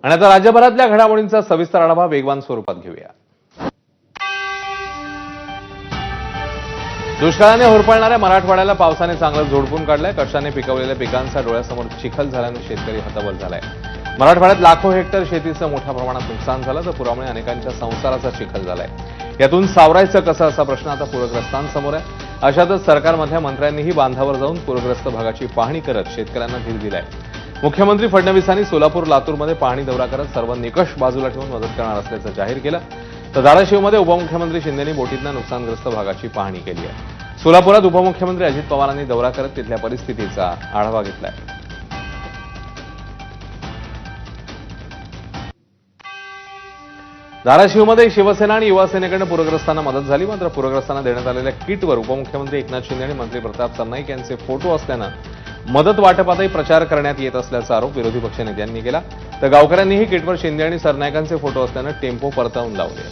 आणि आता राज्यभरातल्या घडामोडींचा सविस्तर आढावा वेगवान स्वरूपात घेऊया। दुष्काळाने होरपळणाऱ्या मराठवाड्याला पावसाने चांगलं झोडपून काढलंय। कष्टाने पिकवलेल्या पिकांचा डोळ्यासमोर चिखल झाल्याने शेतकरी हतबल झालाय। मराठवाड्यात लाखो हेक्टर शेतीचं मोठ्या प्रमाणात नुकसान झालं तर पुरामुळे अनेकांच्या संसाराचा चिखल झालाय। यातून सावरायचं कसं असा प्रश्न आता पूरग्रस्तांसमोर आहे। अशातच सरकारमधल्या मंत्र्यांनीही बांधावर जाऊन पूरग्रस्त भागाची पाहणी करत शेतकऱ्यांना धीर दिलाय। मुख्यमंत्री फडणवीसांनी सोलापूर लातूरमध्ये पाहणी दौरा करत सर्व निकष बाजूला ठेवून मदत करणार असल्याचं जाहीर केलं। तर धाराशिवमध्ये उपमुख्यमंत्री शिंदेंनी बोटीतल्या नुकसानग्रस्त भागाची पाहणी केली आहे। सोलापुरात उपमुख्यमंत्री अजित पवारांनी दौरा करत तिथल्या परिस्थितीचा आढावा घेतलाय। धाराशिवमध्ये शिवसेना आणि युवा सेनेकडून पूरग्रस्तांना मदत झाली। मात्र पूरग्रस्तांना देण्यात आलेल्या किटवर उपमुख्यमंत्री एकनाथ शिंदे आणि मंत्री प्रताप सरनाईक यांचे फोटो असल्यानं मदत वाटपातही प्रचार करण्यात येत असल्याचा आरोप विरोधी पक्षनेत्यांनी केला। तर गावकऱ्यांनीही किटवर शिंदे आणि सरनाईकांचे फोटो असल्यानं टेम्पो परतवून लावले।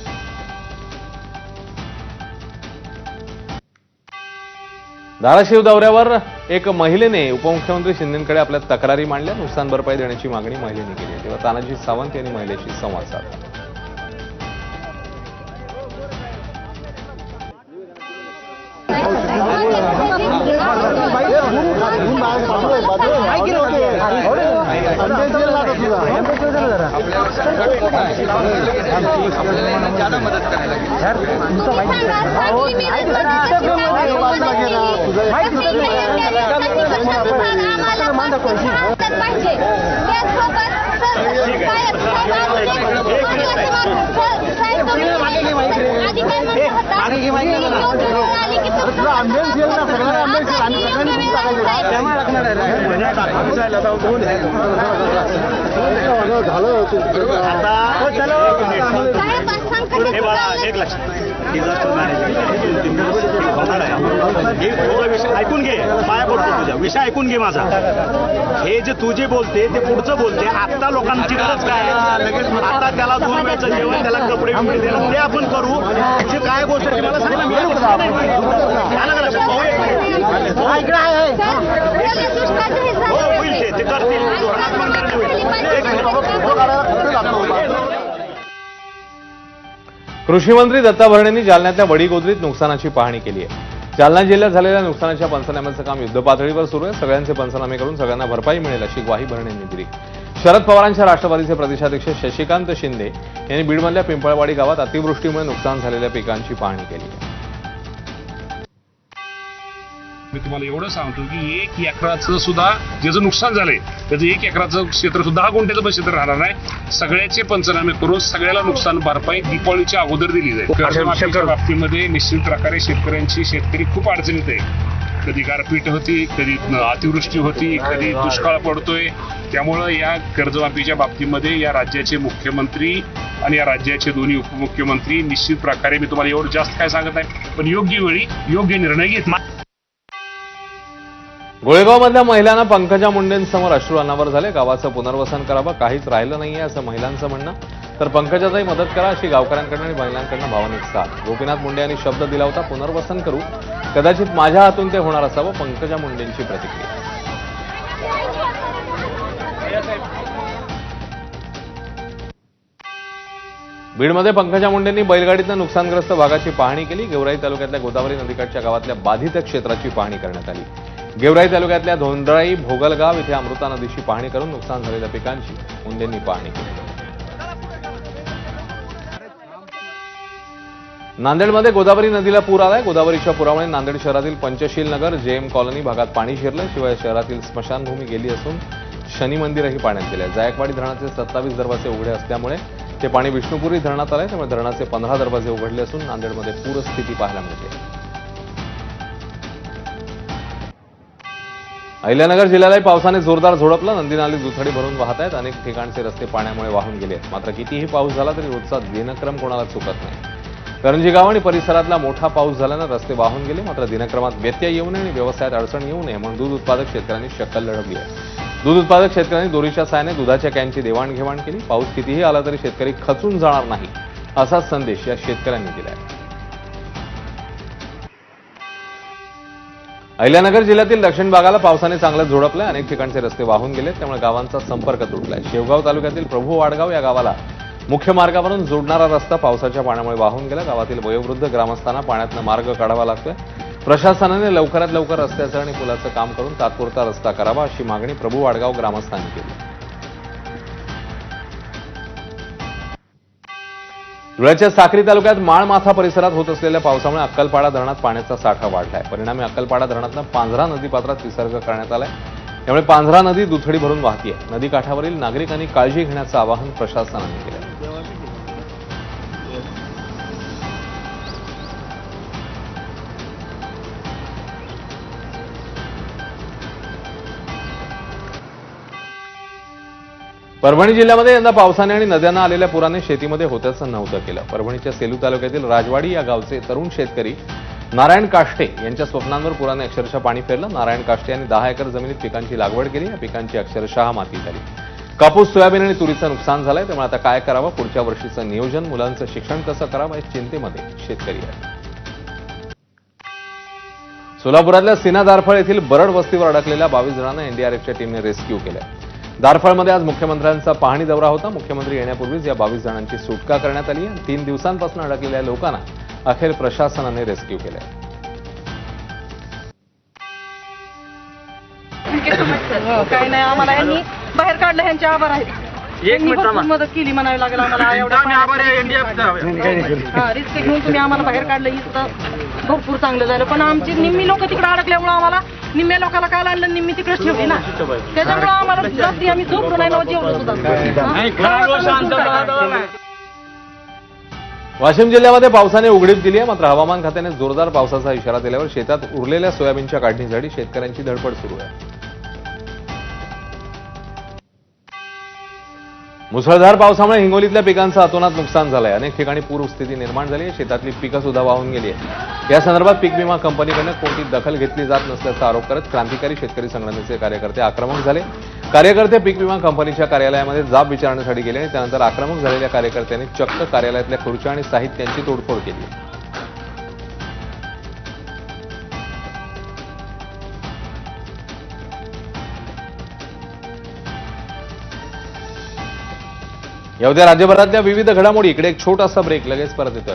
धाराशिव दौऱ्यावर एक महिलेने उपमुख्यमंत्री शिंदेंकडे आपल्या तक्रारी मांडल्या। नुकसान भरपाई देण्याची मागणी महिलेने केली। तेव्हा तानाजी सावंत यांनी महिलेशी संवाद साधला। ज्यादा मदत करायला एक लक्ष ऐकून घे, पाया पडतो तुझ्या विषय ऐकून घे माझा। हे जे तू जे बोलते ते पुढचं बोलते। आता लोकांची गरज काय? आता त्याला 2 वेळचं जेवण, त्याला कपडे देणं ते आपण करू। जे काय गोष्ट मला होईल ते करतील। कृषी मंत्री दत्ता भरणेंनी जालन्यातल्या वडीगोद्रीत नुकसानाची पाहणी केली आहे। जालना जिल्ह्यात झालेल्या नुकसानाच्या पंचनाम्याचं काम युद्धपातळीवर सुरू आहे। सगळ्यांचे पंचनामे करून सगळ्यांना भरपाई मिळेल अशी ग्वाही भरणेंनी दिली। शरद पवारांच्या राष्ट्रवादीचे प्रदेशाध्यक्ष शशिकांत शिंदे यांनी बीडमधल्या पिंपळवाडी गावात अतिवृष्टीमुळे नुकसान झालेल्या पिकांची पाहणी केली आहे। मी तुम्हाला एवढं सांगतो की 1 एकराचं सुद्धा ज्याचं नुकसान झालंय त्याचं 1 एकराचं क्षेत्र सुद्धा 10 गुंठ्याचं पण क्षेत्र राहणार नाही। सगळ्याचे पंचनामे करून सगळ्याला नुकसान भरपाई दीपावलीच्या अगोदर दिली जाईल। कर्जमाफीच्या बाबतीमध्ये निश्चित प्रकारे शेतकरी खूप अडचणीत आहे। कधी गारपीट होती, कधी अतिवृष्टी होती, कधी दुष्काळ पडतोय। त्यामुळं या कर्जमाफीच्या बाबतीमध्ये या राज्याचे मुख्यमंत्री आणि या राज्याचे दोन्ही उपमुख्यमंत्री निश्चित प्रकारे, मी तुम्हाला एवढं जास्त काय सांगत नाही, पण योग्य वेळी योग्य निर्णय घेतला। गोळेगावमधल्या महिलांना पंकजा मुंडेंसमोर अश्रू अनावर झाले। गावाचं पुनर्वसन करावं, काहीच राहिलं नाहीये असं महिलांचं म्हणणं। तर पंकजाताई मदत करा अशी गावकऱ्यांकडून आणि महिलांकडून भावनिक साथ। गोपीनाथ मुंडे यांनी शब्द दिला होता पुनर्वसन करू, कदाचित माझ्या हातून ते होणार असावं, पंकजा मुंडेंची प्रतिक्रिया। बीडमध्ये पंकजा मुंडेंनी बैलगाडीतनं नुकसानग्रस्त भागाची पाहणी केली। गेवराई तालुक्यातल्या गोदावरी नदीकाठच्या गावातल्या बाधित क्षेत्राची पाहणी करण्यात आली। गेवराई तालुक्यातल्या धोंडराई भोगलगाव इथे अमृता नदीची पाहणी करून नुकसान झालेल्या पिकांची मुंडेंनी पाहणी केली। नांदेडमध्ये गोदावरी नदीला पूर आलाय। गोदावरीच्या पुरामुळे नांदेड शहरातील पंचशील नगर, जेएम कॉलनी भागात पाणी शिरलं। शिवाय शहरातील स्मशानभूमी गेली असून शनी मंदिरही पाण्यात गेले। जायकवाडी धरणाचे 27 दरवाजे उघडे असल्यामुळे ते पाणी विष्णुपुरी धरणात आलंय। त्यामुळे धरणाचे 15 दरवाजे उघडले असून नांदेडमध्ये पूरस्थिती पाहायला मिळते। अहिल्यानगर जिल्ह्यालाही पावसाने जोरदार झोडपलं। नंदी नाली दुथडी भरून वाहत आहेत। अनेक ठिकाणचे रस्ते पाण्यामुळे वाहून गेले आहेत। मात्र कितीही पाऊस झाला तरी रोजचा दिनक्रम कोणाला चुकत नाही। करंजी गाव आणि परिसरातला मोठा पाऊस झाल्यानं रस्ते वाहून गेले। मात्र दिनक्रमात व्यत्यय येऊ नये आणि व्यवसायात अडचण येऊ नये म्हणून दूध उत्पादक शेतकऱ्यांनी शक्कल लढवली आहे। दूध उत्पादक शेतकऱ्यांनी दोरीच्या साहाय्याने दुधाच्या कॅनची देवाणघेवाण केली। पाऊस कितीही आला तरी शेतकरी खचून जाणार नाही असा संदेश या शेतकऱ्यांनी दिला आहे। अहिल्यानगर जिल्ह्यातील दक्षिण भागाला पावसाने चांगलंच झोडपलंय. अनेक ठिकाणचे रस्ते वाहून गेलेत, त्यामुळे गावांचा संपर्क तुटलाय. शेवगाव तालुक्यातील प्रभू वाडगाव या गावाला मुख्य मार्गावरून जोडणारा रस्ता पावसाच्या पाण्यामुळे वाहून गेला. गावातील वयोवृद्ध ग्रामस्थांना पाण्यातनं मार्ग काढावा लागतोय. प्रशासनाने लवकरात लवकर रस्त्याचं आणि पुलाचं काम करून तात्पुरता रस्ता करावा अशी मागणी प्रभू वाडगाव ग्रामस्थांनी केली. धुळ्याच्या साक्री तालुक्यात माळमाथा परिसरात होत असलेल्या पावसामुळे अक्कलपाडा धरणात पाण्याचा साठा वाढलाय. परिणामी अक्कलपाडा धरणातनं पांझरा नदीपात्रात विसर्ग करण्यात आलाय. त्यामुळे पांझरा नदी दुथडी भरून वाहतीये. नदीकाठावरील नागरिकांनी काळजी घेण्याचं आवाहन प्रशासनाने केलं. परभणी जिल्ह्यामध्ये यंदा पावसाने आणि नद्यांना आलेल्या पुराने शेतीमध्ये होत्याचं नव्हतं केलं. परभणीच्या सेलू तालुक्यातील राजवाडी या गावचे तरुण शेतकरी नारायण काष्टे यांच्या स्वप्नांवर पुराने अक्षरशः पाणी फेरलं. नारायण काष्टे यांनी 10 एकर जमिनीत पिकांची लागवड केली. या पिकांची अक्षरशः माती झाली. कापूस, सोयाबीन आणि तुरीचं नुकसान झालंय. त्यामुळे आता काय करावं, पुढच्या वर्षीचं नियोजन, मुलांचं शिक्षण कसं करावं या चिंतेमध्ये शेतकरी आहेत. सोलापुरातल्या सीना दारफळ येथील बरड वस्तीवर अडकलेल्या 22 जणांना एनडीआरएफच्या टीमने रेस्क्यू केलंय. दारफळमध्ये आज मुख्यमंत्र्यांचा पाहणी दौरा होता. मुख्यमंत्री येण्यापूर्वीच या 22 जणांची सुटका करण्यात आली. 3 दिवसांपासून अडकलेल्या लोकांना अखेर प्रशासनाने रेस्क्यू केलंय. काही नाही, आम्हाला यांनी बाहेर काढलं, ह्यांचे आभार आहेत. यांनी भरपूर मदत केली म्हणावी लागेल आम्हाला. एवढ्या रिस्क घेऊन तुम्ही आम्हाला बाहेर काढलं, इथं भरपूर चांगलं झालं. पण आमची निम्मी लोक तिकडे अडकल्यामुळे आम्हाला निम्म्या लोकांना काल आणलं, निम्मी तिकडेच ठेवली ना. त्याच्यामुळे आम्हाला जास्ती आम्ही झोपलो नाही, जेवलो सुद्धा. वाशिम जिल्ह्यामध्ये पावसाने उघडीप दिली आहे. मात्र हवामान खात्याने जोरदार पावसाचा इशारा दिल्यावर शेतात उरलेल्या सोयाबीनच्या काढणीसाठी शेतकऱ्यांची धडपड सुरू आहे. मुसळधार पावसामुळे हिंगोलीतल्या पिकांचं अतोनात नुकसान झालंय. अनेक ठिकाणी पूरस्थिती निर्माण झाली आहे. शेतातली पिकं सुद्धा वाहून गेली आहे. या संदर्भात पीक विमा कंपनीकडून कोणती दखल घेतली जात नसल्याचा आरोप करत क्रांतिकारी शेतकरी संघटनेचे कार्यकर्ते आक्रमक झाले. कार्यकर्ते पीक विमा कंपनीच्या कार्यालयामध्ये जाब विचारण्यासाठी गेले आणि त्यानंतर आक्रमक झालेल्या कार्यकर्त्यांनी चक्क कार्यालयातल्या खुर्च्या आणि साहित्यांची तोडफोड केली. या होत्या राज्यभरातल्या विविध घडामोडी. इकडे एक छोटासा ब्रेक, लगेच परत येतोय.